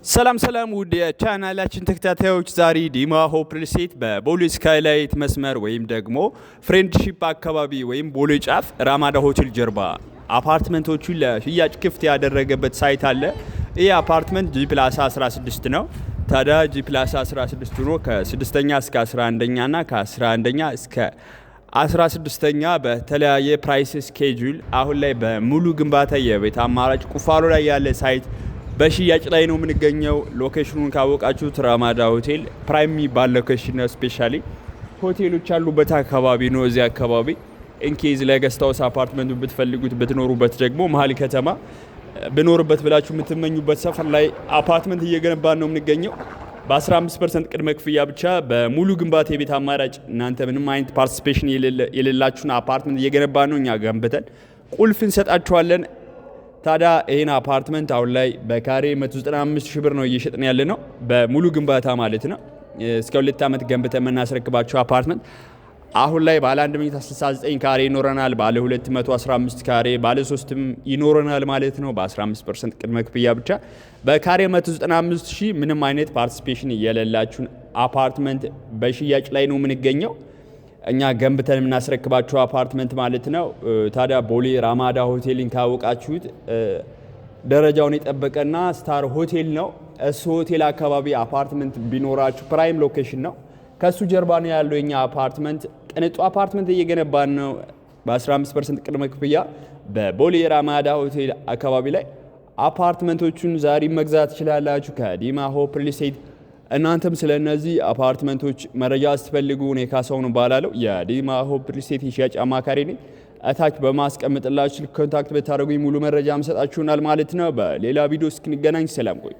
ሰላም ውድ የቻናላችን ተከታታዮች ዛሬ ዲማ ሆፕ ሪል ስቴት በቦሌ ስካይላይት መስመር ወይም ደግሞ ፍሬንድሺፕ አካባቢ ወይም ቦሌ ጫፍ ራማዳ ሆቴል ጀርባ አፓርትመንቶቹን ለሽያጭ ክፍት ያደረገበት ሳይት አለ። ይህ አፓርትመንት ጂ ፕላስ 16 ነው። ታዲያ ጂ ፕላስ 16 ሆኖ ከ6ኛ እስከ 11ኛ እና ከ11ኛ እስከ 16ኛ በተለያየ ፕራይስ ስኬጁል አሁን ላይ በሙሉ ግንባታ የቤት አማራጭ ቁፋሮ ላይ ያለ ሳይት በሽያጭ ላይ ነው የምንገኘው። ሎኬሽኑን ካወቃችሁት ራማዳ ሆቴል ፕራይም የሚባል ሎኬሽን ነው። ስፔሻሊ ሆቴሎች ያሉበት አካባቢ ነው። እዚህ አካባቢ ኢንኬዝ ለገስት ሃውስ አፓርትመንቱ ብትፈልጉት ብትኖሩበት ደግሞ መሀል ከተማ ብኖርበት ብላችሁ የምትመኙበት ሰፈር ላይ አፓርትመንት እየገነባን ነው የምንገኘው። በ15% ቅድመ ክፍያ ብቻ በሙሉ ግንባታ የቤት አማራጭ እናንተ ምንም አይነት ፓርቲሲፔሽን የሌላችሁን አፓርትመንት እየገነባን ነው እኛ ገንብተን ቁልፍ እንሰጣችኋለን። ታዲያ ይህን አፓርትመንት አሁን ላይ በካሬ 195 ሺህ ብር ነው እየሸጥን ያለ ነው፣ በሙሉ ግንባታ ማለት ነው። እስከ 2 ዓመት ገንብተን የምናስረክባቸው አፓርትመንት አሁን ላይ ባለ 1 መኝታ 69 ካሬ ይኖረናል፣ ባለ 2 115 ካሬ፣ ባለ 3ም ይኖረናል ማለት ነው። በ15% ቅድመ ክፍያ ብቻ በካሬ 195 ሺህ ምንም አይነት ፓርቲሲፔሽን የሌላችሁን አፓርትመንት በሽያጭ ላይ ነው የምንገኘው እኛ ገንብተን የምናስረክባቸው አፓርትመንት ማለት ነው። ታዲያ ቦሌ ራማዳ ሆቴልን ካወቃችሁት ደረጃውን የጠበቀና ስታር ሆቴል ነው። እሱ ሆቴል አካባቢ አፓርትመንት ቢኖራችሁ ፕራይም ሎኬሽን ነው። ከሱ ጀርባ ነው ያለው የኛ አፓርትመንት። ቅንጡ አፓርትመንት እየገነባን ነው በ15% ቅድመ ክፍያ በቦሌ ራማዳ ሆቴል አካባቢ ላይ አፓርትመንቶቹን ዛሬ መግዛት ትችላላችሁ ከዲማ ሆፕ ሪል ስቴት። እናንተም ስለ እነዚህ አፓርትመንቶች መረጃ ስትፈልጉ እኔ ካሳሁን እባላለሁ የዲማ ሆፕ ሪል ስቴት የሽያጭ አማካሪ ነኝ። እታች በማስቀምጥላችሁ ኮንታክት ብታደርጉኝ ሙሉ መረጃ መሰጣችሁናል ማለት ነው። በሌላ ቪዲዮ እስክንገናኝ ሰላም ቆዩ።